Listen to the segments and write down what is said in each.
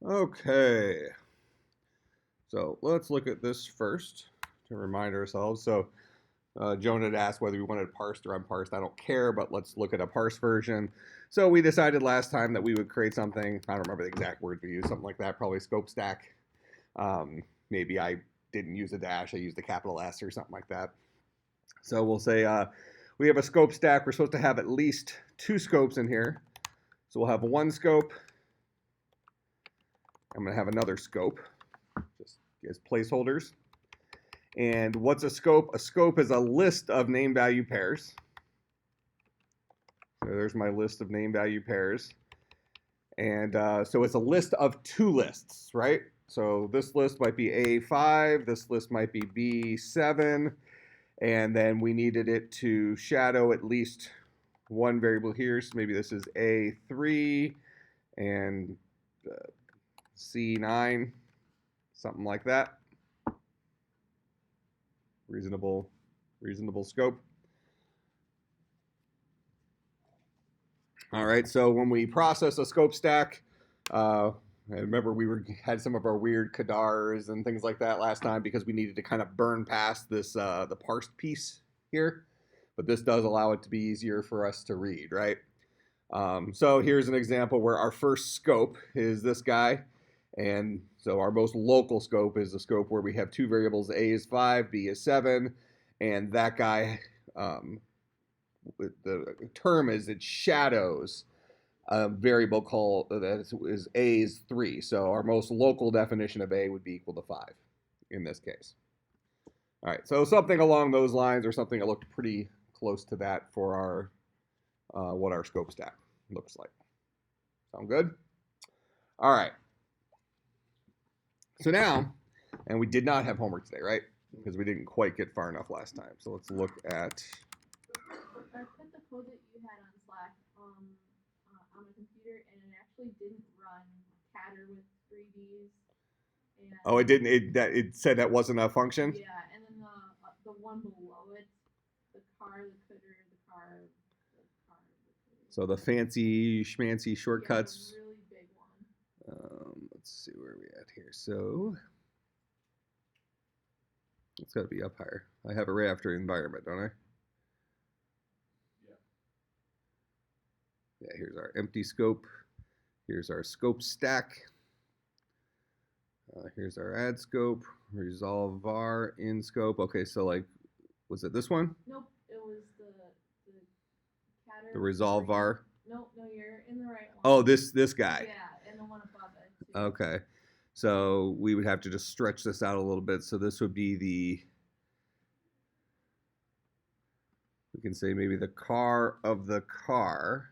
Okay, so let's look at this first to remind ourselves. So Joan had asked whether we wanted parsed or unparsed. I don't care, but let's look at a parsed version. So we decided last time that we would create something. I don't remember the exact word we used, something like that, probably scope stack. Maybe I didn't use a dash, I used a capital S or something like that. So we'll say we have a scope stack. We're supposed to have at least 2 scopes in here. So we'll have 1 scope. I'm going to have another scope, just as placeholders. And what's a scope? A scope is a list of name value pairs. So there's my list of name value pairs. And so it's a list of 2 lists, right? So this list might be A5, this list might be B7, and then we needed it to shadow at least 1 variable here. So maybe this is A3 and C9, something like that. Reasonable scope. All right, so when we process a scope stack, I remember we had some of our weird kadars and things like that last time because we needed to kind of burn past this the parsed piece here, but this does allow it to be easier for us to read, right? So here's an example where our first scope is this guy, and so our most local scope is the scope where we have 2 variables, A is 5, B is 7, and that guy, the term is it shadows a variable called that is A is 3. So our most local definition of A would be equal to 5 in this case. All right, so something along those lines or something that looked pretty close to that for our what our scope stack looks like. Sound good? All right. So now, and we did not have homework today, right? Because we didn't quite get far enough last time. So let's look at. I put the code that you had on Slack on the computer, and it actually didn't run Catter with 3Ds. And oh, it didn't. It said that wasn't a function. Yeah, and then the one below it, the car, the critter, the car, the car. So the fancy schmancy shortcuts. Yeah, really big one. Let's see where we at here. So it's got to be up higher. I have it right after environment, don't I? Yeah, here's our empty scope. Here's our scope stack. Here's our add scope, resolve var in scope. Okay, so like, was it this one? Nope, it was the Catter. The resolve var. Nope, no, you're in the right one. Oh, this guy. Yeah, and the one above it too. Okay, so we would have to just stretch this out a little bit. So this would be the. We can say maybe the car of the car.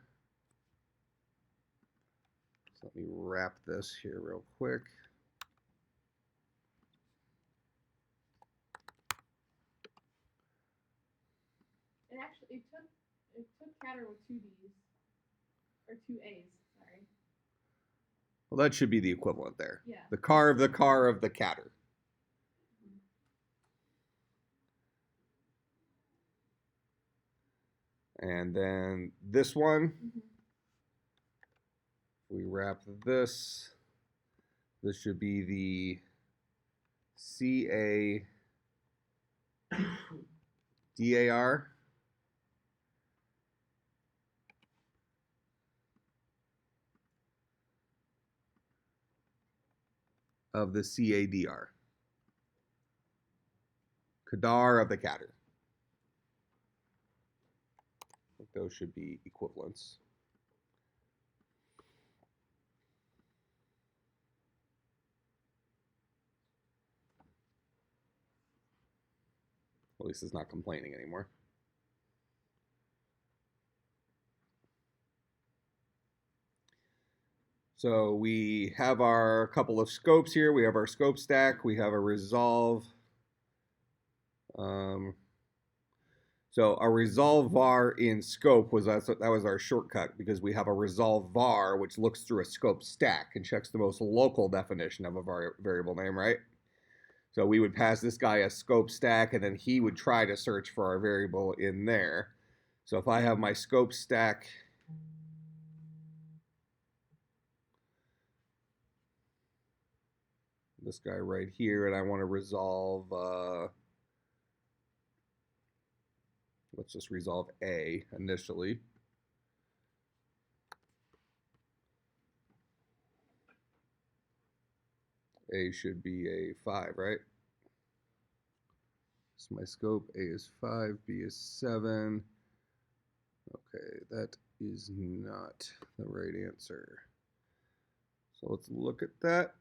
So let me wrap this here real quick. It took Catter with 2 Ds or 2 A's. Sorry. Well, that should be the equivalent there. Yeah. The car of the Catter. And then this one, we wrap this. This should be the CADAR. Of the CADR. Kadar of the Catter. I think those should be equivalents. At least it's not complaining anymore. So we have our couple of scopes here. We have our scope stack. We have a resolve. So a resolve var in scope that was our shortcut because we have a resolve var which looks through a scope stack and checks the most local definition of a variable name, right? So we would pass this guy a scope stack and then he would try to search for our variable in there. So if I have my scope stack this guy right here, and I want to resolve, let's just resolve A initially. A should be a 5, right? It's my scope. A is 5, B is 7. Okay, that is not the right answer. So let's look at that.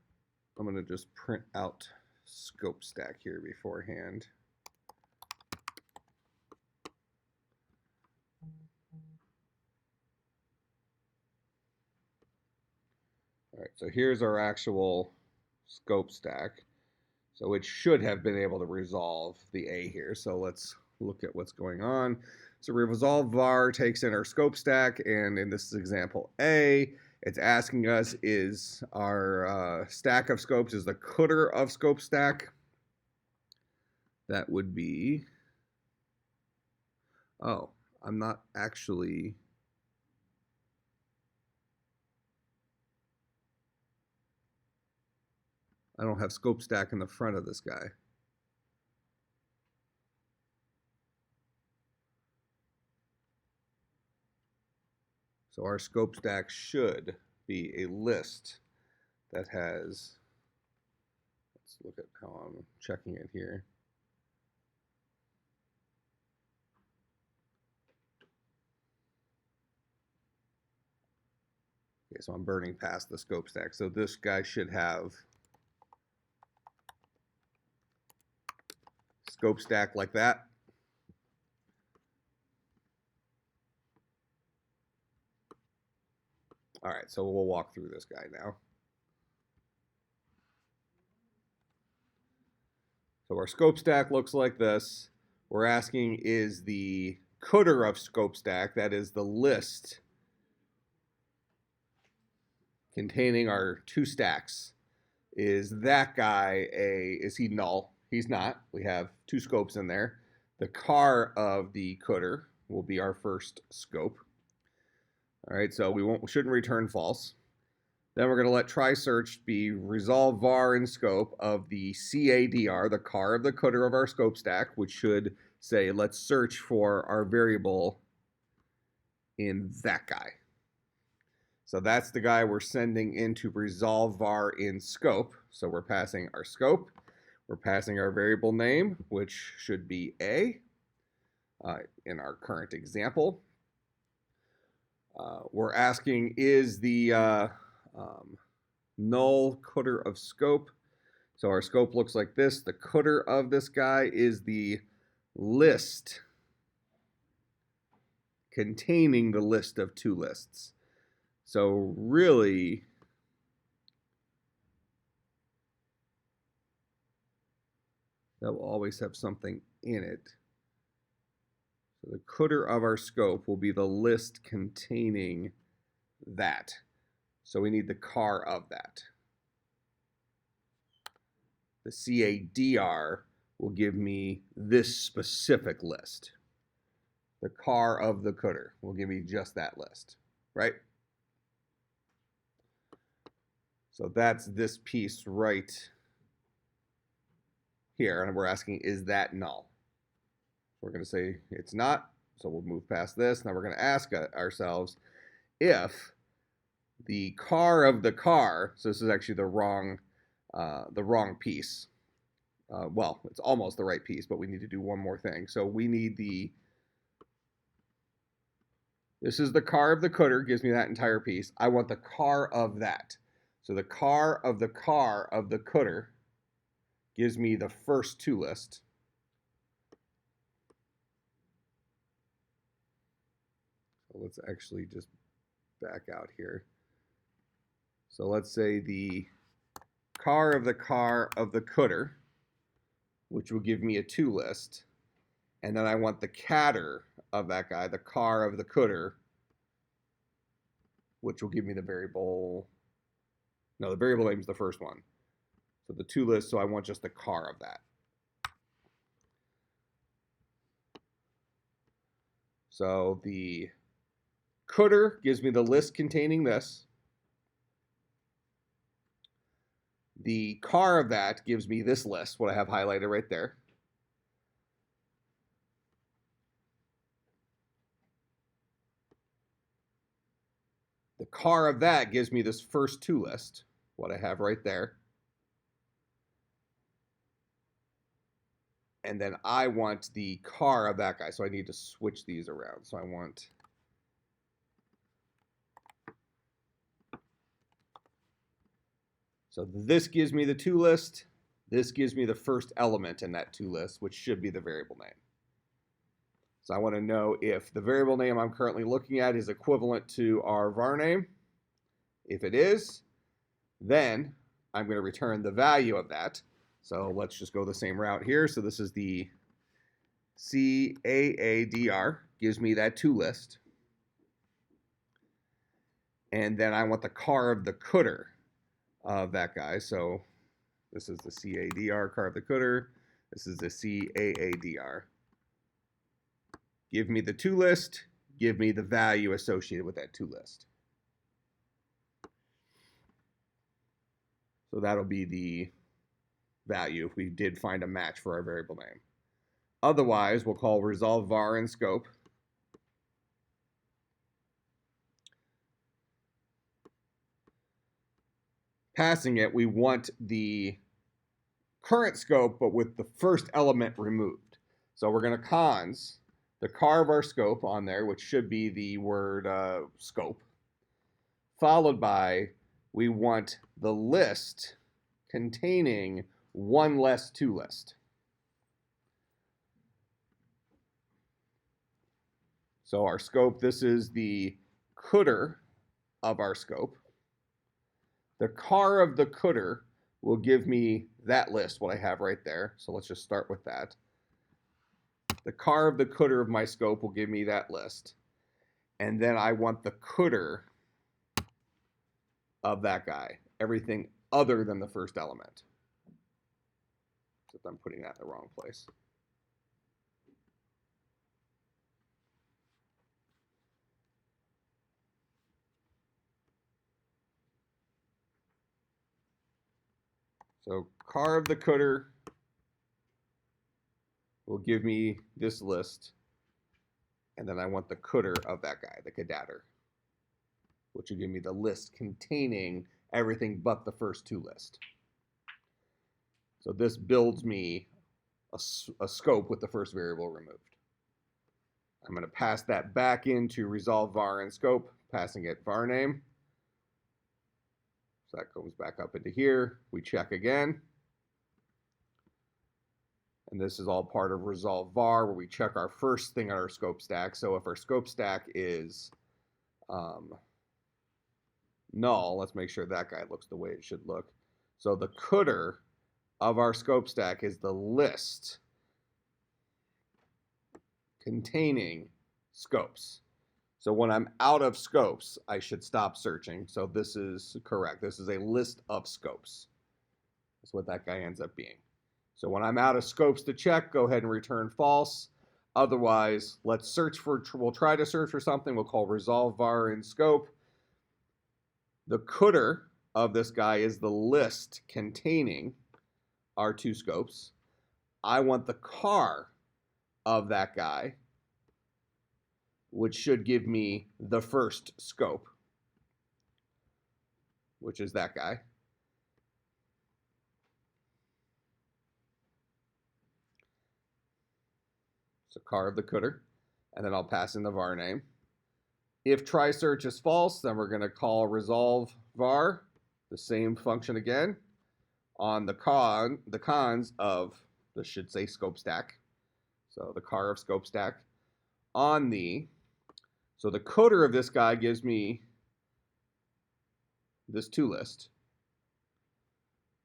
I'm going to just print out scope stack here beforehand. All right, so here's our actual scope stack. So it should have been able to resolve the A here. So let's look at what's going on. So resolve var takes in our scope stack, and in this example A, it's asking us is our stack of scopes is the cooter of scope stack. That would be, oh, I'm not actually, I don't have scope stack in the front of this guy. So our scope stack should be a list that has, let's look at how I'm checking it here. Okay, so I'm burning past the scope stack. So this guy should have scope stack like that. All right, so we'll walk through this guy now. So our scope stack looks like this. We're asking is the cooter of scope stack, that is the list containing our two stacks, is that guy is he null? He's not. We have two scopes in there. The car of the cooter will be our first scope. All right, so we shouldn't return false. Then we're going to let try search be resolve var in scope of the CADR, the car of the cooter of our scope stack, which should say let's search for our variable in that guy. So that's the guy we're sending into resolve var in scope. So we're passing our scope. We're passing our variable name, which should be A in our current example. We're asking is the null cooter of scope. So our scope looks like this. The cooter of this guy is the list containing the list of two lists. So really, that will always have something in it. So the cooter of our scope will be the list containing that. So we need the car of that. The CADR will give me this specific list. The car of the cooter will give me just that list, right? So that's this piece right here, and we're asking, is that null? We're going to say it's not, so we'll move past this. Now we're going to ask ourselves if the car of the car, so this is actually the wrong piece. Well, it's almost the right piece, but we need to do one more thing. So we need this is the car of the cooter, gives me that entire piece. I want the car of that. So the car of the cooter gives me the first two lists. So let's actually just back out here. So let's say the car of the cooter, which will give me a two list. And then I want the catter of that guy, the car of the cooter, which will give me the variable. No, the variable name is the first one. So the two lists, so I want just the car of that. So the cooter gives me the list containing this. The car of that gives me this list, what I have highlighted right there. The car of that gives me this first two list, what I have right there. And then I want the car of that guy, so I need to switch these around. So I want so this gives me the to list. This gives me the first element in that to list, which should be the variable name. So I want to know if the variable name I'm currently looking at is equivalent to our var name. If it is, then I'm going to return the value of that. So let's just go the same route here. So this is the CAADR, gives me that to list. And then I want the car of the cooter of that guy. So this is the CADR, car of the cooter. This is the CAADR. Give me the to list, give me the value associated with that to list. So that'll be the value if we did find a match for our variable name. Otherwise, we'll call resolve var in scope. Passing it, we want the current scope, but with the first element removed. So we're going to cons the car of our scope on there, which should be the word scope, followed by we want the list containing one less to list. So our scope, this is the cooter of our scope. The car of the cooter will give me that list, what I have right there. So let's just start with that. The car of the cooter of my scope will give me that list. And then I want the cooter of that guy, everything other than the first element. Except I'm putting that in the wrong place. So car of the cooter will give me this list. And then I want the cooter of that guy, the cadatter, which will give me the list containing everything but the first two list. So this builds me a scope with the first variable removed. I'm going to pass that back into resolve var in scope, passing it var name. So that comes back up into here. We check again. And this is all part of resolve var, where we check our first thing on our scope stack. So if our scope stack is null, let's make sure that guy looks the way it should look. So the cooter of our scope stack is the list containing scopes. So when I'm out of scopes, I should stop searching. So this is correct. This is a list of scopes. That's what that guy ends up being. So when I'm out of scopes to check, go ahead and return false. Otherwise, let's search for, we'll try to search for something. We'll call resolve var in scope. The cooter of this guy is the list containing our two scopes. I want the car of that guy, which should give me the first scope, which is that guy. So car of the cooter, and then I'll pass in the var name. If try search is false, then we're going to call resolve var, the same function again, on the cons of, this should say scope stack. So the car of scope stack on the, so the cooter of this guy gives me this to list,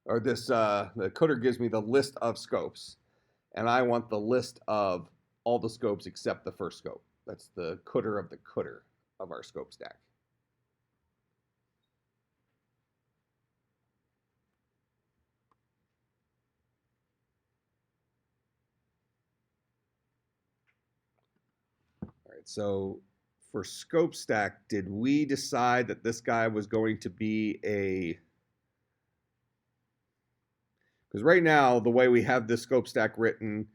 or this, the cooter gives me the list of scopes, and I want the list of all the scopes except the first scope. That's the cooter of the cooter of our scope stack. All right, so for scope stack, did we decide that this guy was going to be a Because right now, the way we have this scope stack written,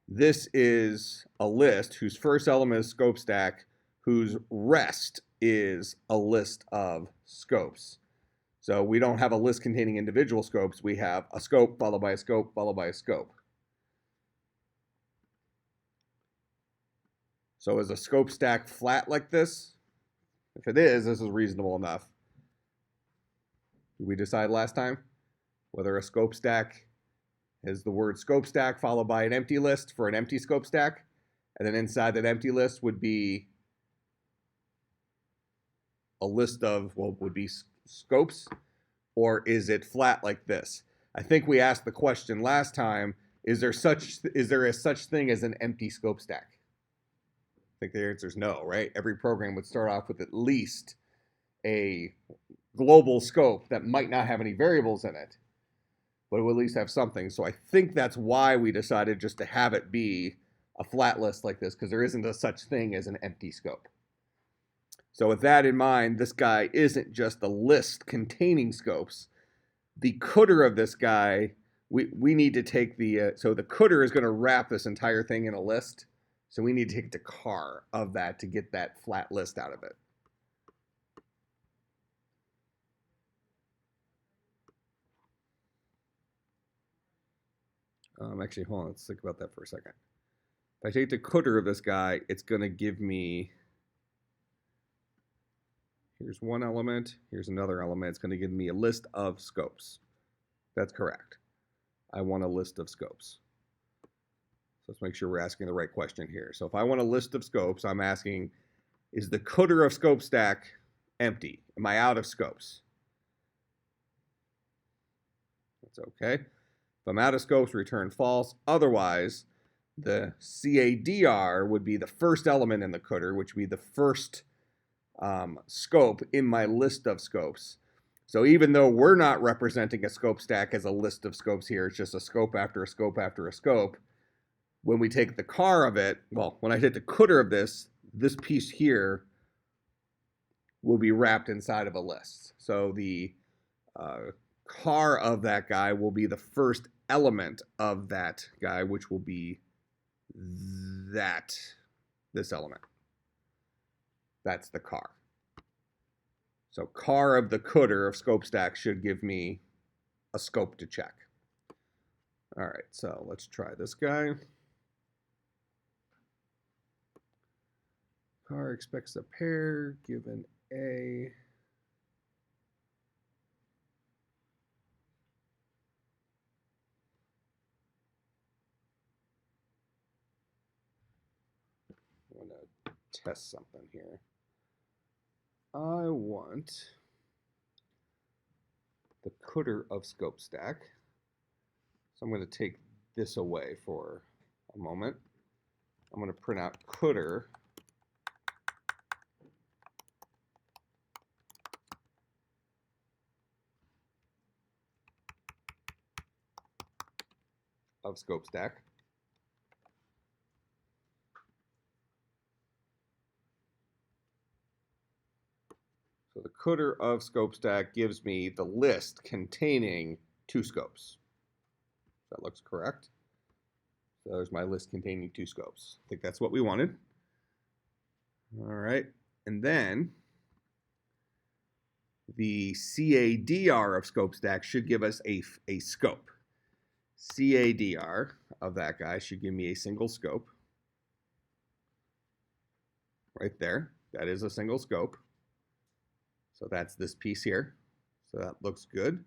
this is a list whose first element is scope stack, whose rest is a list of scopes. So we don't have a list containing individual scopes. We have a scope followed by a scope followed by a scope. So is a scope stack flat like this? If it is, this is reasonable enough. Did we decide last time whether a scope stack is the word scope stack followed by an empty list for an empty scope stack, and then inside that empty list would be a list of, well, would be scopes, or is it flat like this? I think we asked the question last time, is there a such thing as an empty scope stack? I think the answer is no, right? Every program would start off with at least a global scope that might not have any variables in it, but it would at least have something. So I think that's why we decided just to have it be a flat list like this, because there isn't a such thing as an empty scope. So with that in mind, this guy isn't just a list containing scopes. The cdr of this guy, we need to take the, so the cdr is going to wrap this entire thing in a list. So we need to take the car of that to get that flat list out of it. Actually, hold on, let's think about that for a second. If I take the cdr of this guy, it's going to give me, here's one element, here's another element. It's going to give me a list of scopes. That's correct. I want a list of scopes. So let's make sure we're asking the right question here. So if I want a list of scopes, I'm asking, is the cdr of scope stack empty? Am I out of scopes? That's okay. If I'm out of scopes, return false. Otherwise, the CADR would be the first element in the cdr, which would be the first scope in my list of scopes. So even though we're not representing a scope stack as a list of scopes here, it's just a scope after a scope after a scope. When we take the car of it, well, when I take the cdr of this piece here will be wrapped inside of a list. So the car of that guy will be the first element of that guy, which will be this element. That's the car. So car of the cdr of scope stack should give me a scope to check. All right, so let's try this guy. Car expects a pair given A. I want to test something here. I want the cdr of scope stack. So I'm going to take this away for a moment. I'm going to print out cdr of scope stack. So the cdr of scope stack gives me the list containing 2 scopes. That looks correct. So there's my list containing 2 scopes. I think that's what we wanted. All right, and then the CADR of scope stack should give us a scope. CADR of that guy should give me a single scope. Right there, that is a single scope. So that's this piece here. So that looks good.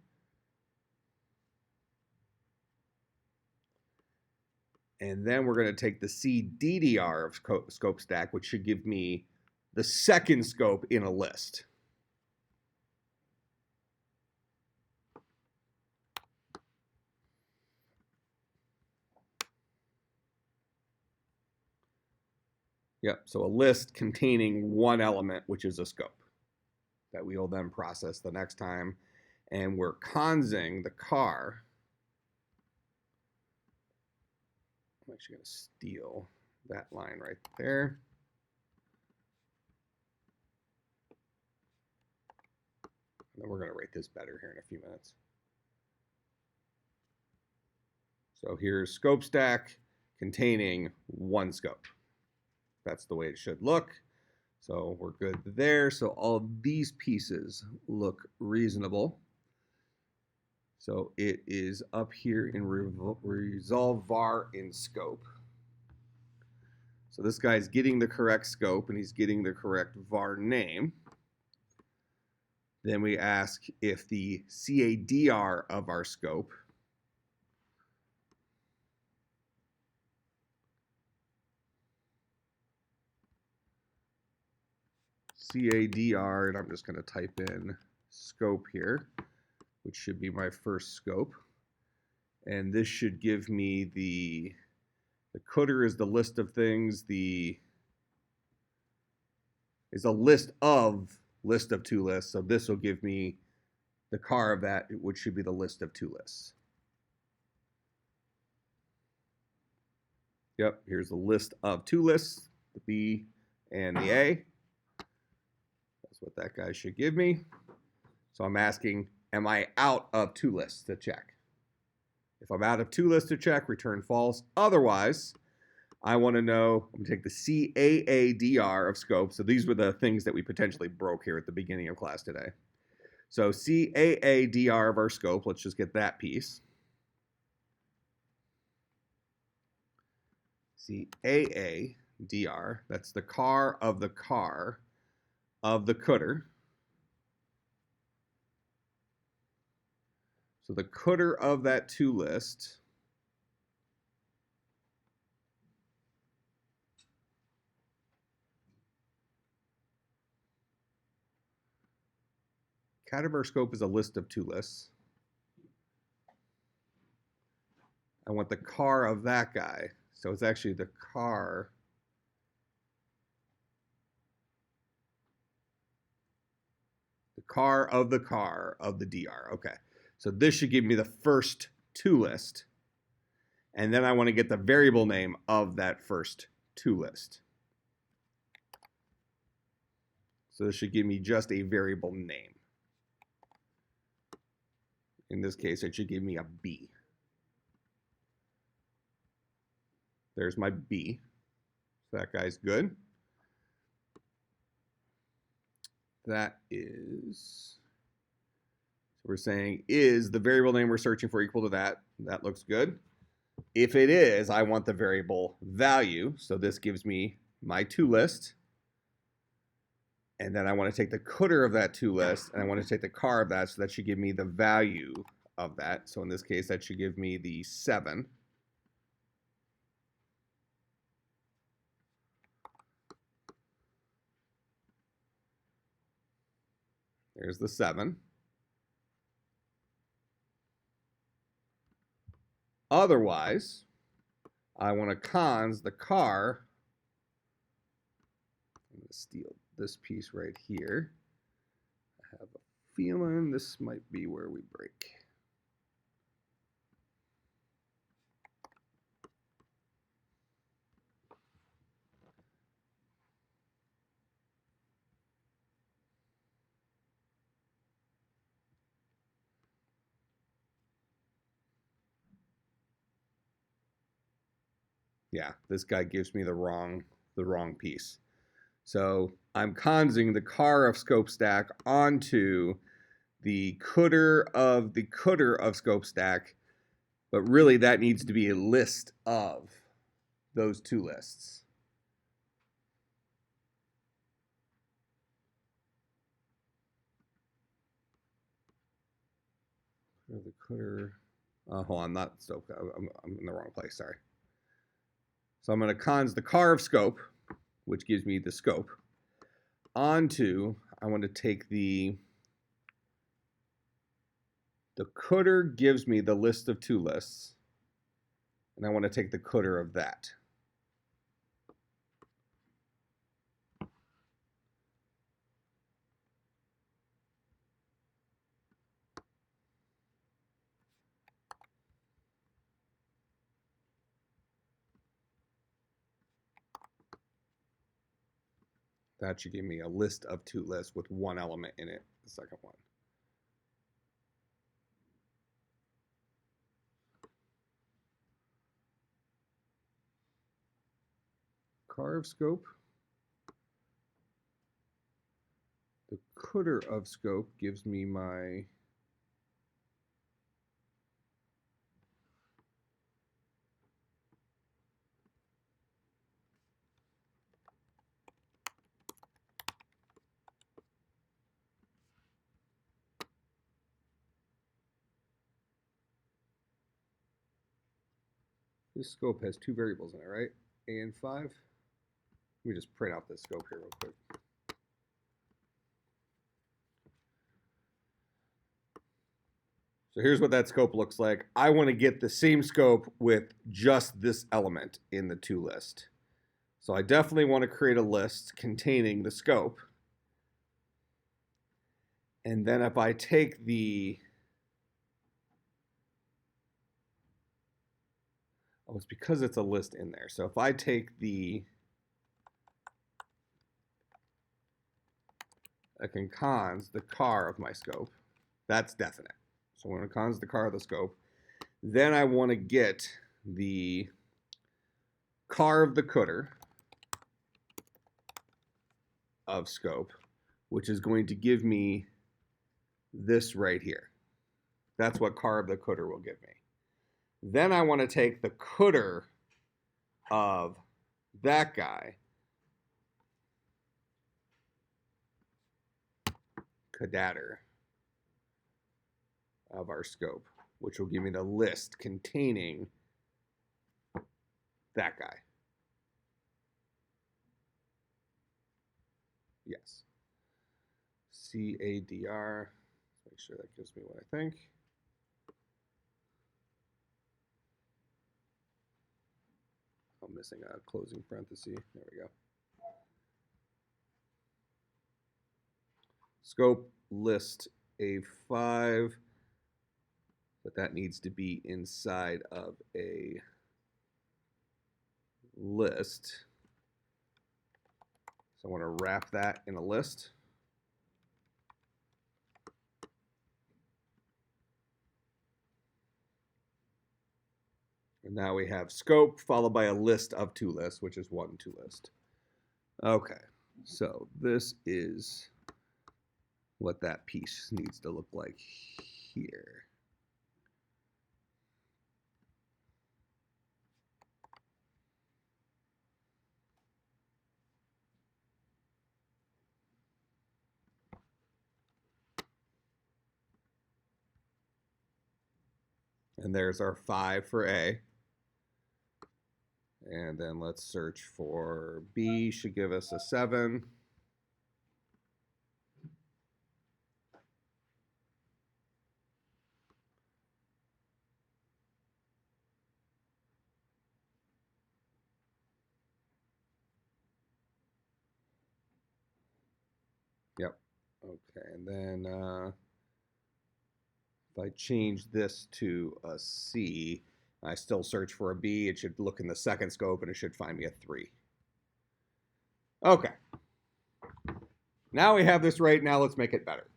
And then we're going to take the CDDR of scope stack, which should give me the second scope in a list. Yep, so a list containing one element, which is a scope, that we will then process the next time. And we're consing the car. I'm actually going to steal that line right there. And then we're going to rate this better here in a few minutes. So here's scope stack containing one scope. That's the way it should look. So we're good there. So all of these pieces look reasonable. So it is up here in resolve var in scope. So this guy's getting the correct scope and he's getting the correct var name. Then we ask if the CADR of our scope CADR, and I'm just going to type in scope here, which should be my first scope. And this should give me the cooter is the list of things, is a list of two lists. So this will give me the car of that, which should be the list of two lists. Yep, here's the list of two lists, the B and the A. That's what that guy should give me. So I'm asking, am I out of two lists to check? If I'm out of two lists to check, return false. Otherwise, I want to know, I'm going to take the CAADR of scope. So these were the things that we potentially broke here at the beginning of class today. So CAADR of our scope, let's just get that piece. CAADR, that's the car of the cooter. So the cooter of that two list cat of our scope is a list of two lists. I want the car of that guy. So it's actually the car of the DR. Okay. So this should give me the first two list. And then I want to get the variable name of that first two list. So this should give me just a variable name. In this case, it should give me a B. There's my B. So that guy's good. That is, so we're saying, is the variable name we're searching for equal to that? That looks good. If it is, I want the variable value. So this gives me my two list. And then I want to take the cooter of that two list, and I want to take the car of that, so that should give me the value of that. So in this case, that should give me the 7. There's the 7. Otherwise, I want to cons the car. I'm going to steal this piece right here. I have a feeling this might be where we break. Yeah, this guy gives me the wrong piece. So I'm consing the car of scope stack onto the cooter of scope stack, but really that needs to be a list of those two lists. The cooter, hold on, not scope. I'm in the wrong place. Sorry. So I'm going to cons the car of scope, which gives me the scope, onto, I want to take the cooter gives me the list of two lists, and I want to take the cooter of that. That should give me a list of two lists with one element in it, the second one. car of scope. The cutter of scope gives me my this scope has two variables in it, right? A and 5. Let me just print out this scope here real quick. So here's what that scope looks like. I want to get the same scope with just this element in the to list. So I definitely want to create a list containing the scope. And then if I take the, oh, it's because it's a list in there. So if I take the cons the car of my scope, that's definite. So when it cons the car of the scope, then I want to get the car of the cutter of scope, which is going to give me this right here. That's what car of the cutter will give me. Then I want to take the cutter of that guy, cadatter of our scope, which will give me the list containing that guy. Yes. CADR. Make sure that gives me what I think. I'm missing a closing parenthesis. There we go. Scope list A5, but that needs to be inside of a list. So I want to wrap that in a list. And now we have scope followed by a list of to lists, which is one to list. Okay, so this is what that piece needs to look like here. And there's our 5 for A. And then let's search for B, should give us a 7. Yep. Okay, and then if I change this to a C, I still search for a B, it should look in the second scope and it should find me a 3. Okay. Now we have this right, now let's make it better.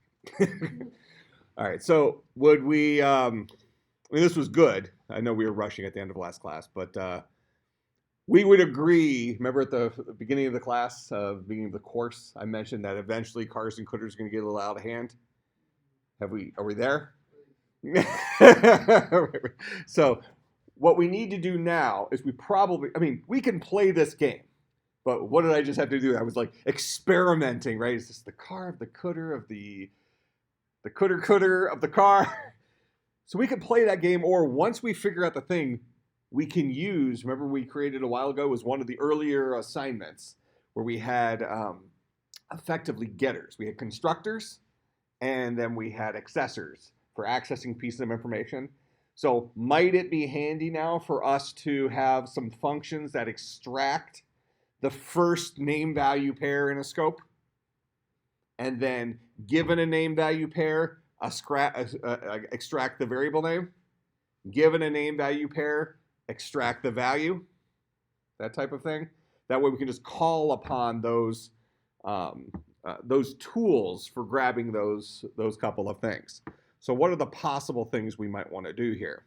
All right, so would we, I mean, this was good. I know we were rushing at the end of last class, but we would agree, remember at the beginning of the class, beginning of the course, I mentioned that eventually cars and cutters are going to get a little out of hand. Are we there? So what we need to do now is we can play this game, but what did I just have to do? I was like experimenting, right? Is this the car of the cutter of the cutter of the car? So we can play that game, or once we figure out the thing, we can use, remember we created a while ago, was one of the earlier assignments where we had effectively getters. We had constructors, and then we had accessors for accessing pieces of information. So might it be handy now for us to have some functions that extract the first name value pair in a scope, and then given a name value pair, extract the variable name, given a name value pair, extract the value, that type of thing. That way we can just call upon those tools for grabbing those couple of things. So what are the possible things we might want to do here?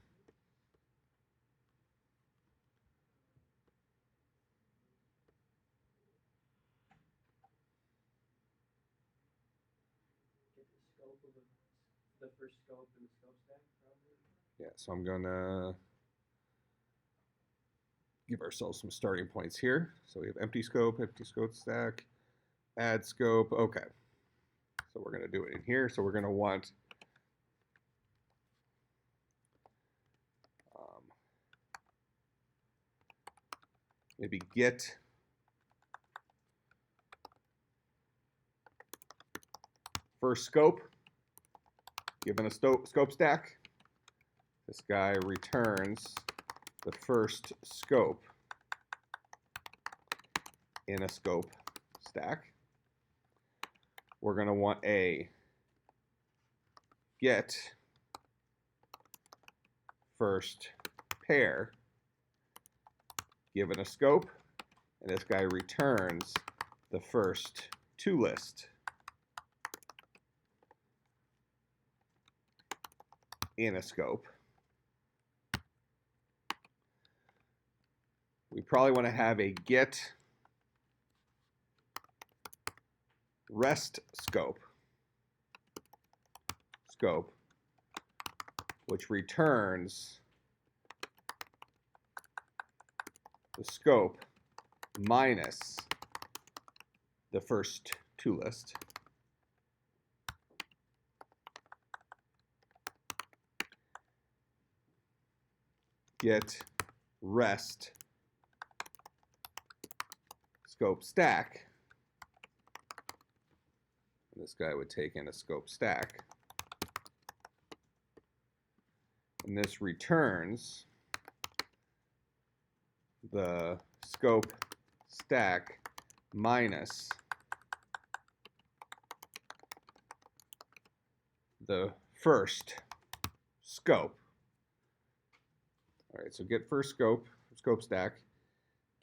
scope of the first scope in the scope stack, probably. Yeah, so I'm gonna give ourselves some starting points here. So we have empty scope stack, add scope. Okay, so we're gonna do it in here. So we're gonna want maybe get first scope, given a scope stack. This guy returns the first scope in a scope stack. We're going to want a get first pair given a scope, and this guy returns the first to list in a scope. We probably want to have a get rest scope, which returns the scope minus the first to list. Get rest scope stack. And this guy would take in a scope stack. And this returns the scope stack minus the first scope. All right, so get first scope stack,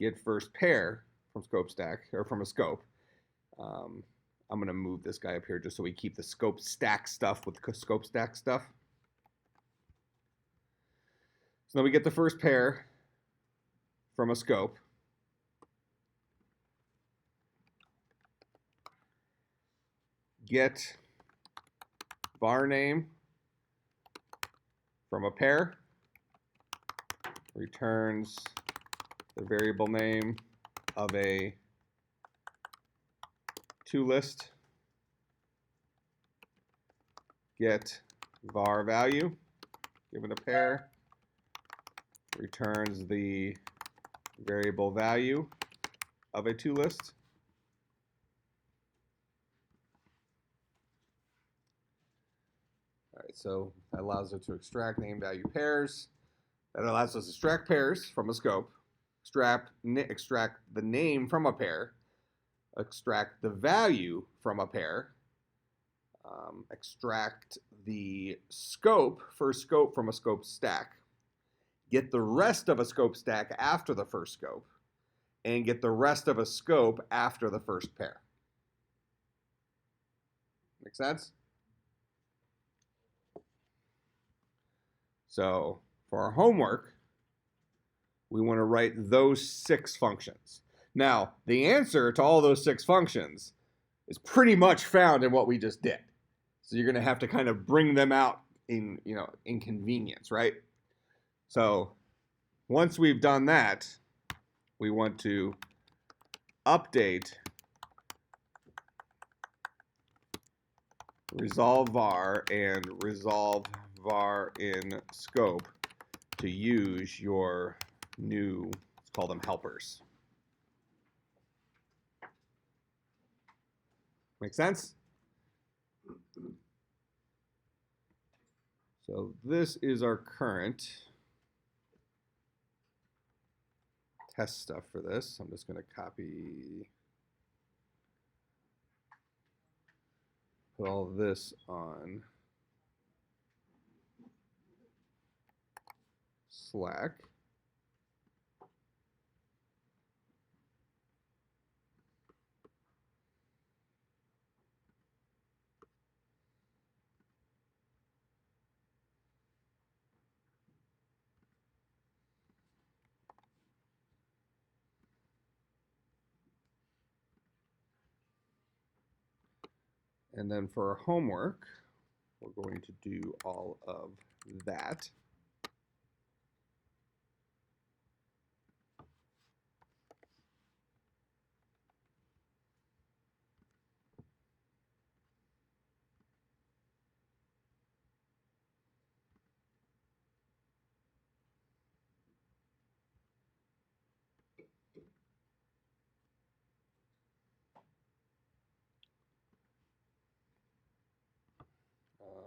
get first pair from scope stack, or from a scope. I'm going to move this guy up here just so we keep the scope stack stuff with scope stack stuff. So then we get the first pair from a scope. Get var name from a pair. Returns the variable name of a to list. Get var value given a pair. Returns the variable value of a to list. All right, so that allows us to extract name value pairs. That allows us to extract pairs from a scope, extract the name from a pair, extract the value from a pair, extract the first scope from a scope stack, get the rest of a scope stack after the first scope, and get the rest of a scope after the first pair. Make sense? So for our homework, we want to write those 6 functions. Now, the answer to all those 6 functions is pretty much found in what we just did. So you're going to have to kind of bring them out in convenience, right? So once we've done that, we want to update resolve var and resolve var in scope to use your new, let's call them helpers. Make sense? So this is our current test stuff for this. I'm just going to put all this on Slack. And then for our homework, we're going to do all of that.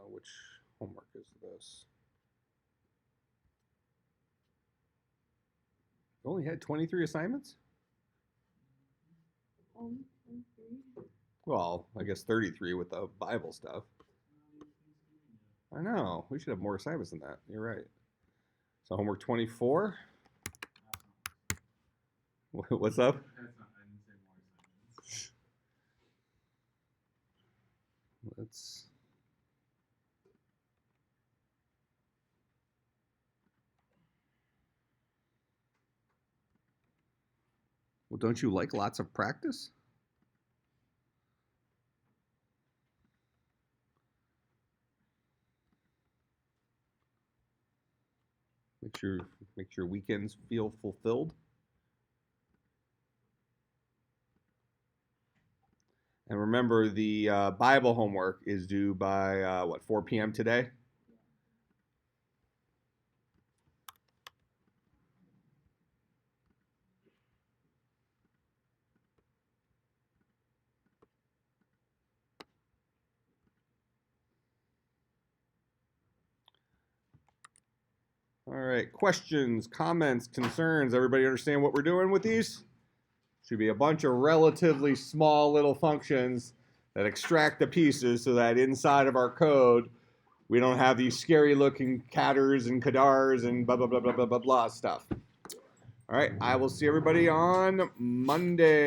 Which homework is this? You only had 23 assignments? 23. Well, I guess 33 with the Bible stuff. I know. We should have more assignments than that. You're right. So homework 24. What's up? Let's. Well, don't you like lots of practice? Makes your weekends feel fulfilled. And remember, the Bible homework is due by what, 4 p.m. today? All right, questions, comments, concerns. Everybody understand what we're doing with these? Should be a bunch of relatively small little functions that extract the pieces so that inside of our code, we don't have these scary looking catters and kadars and blah, blah, blah, blah, blah, blah, blah stuff. All right, I will see everybody on Monday.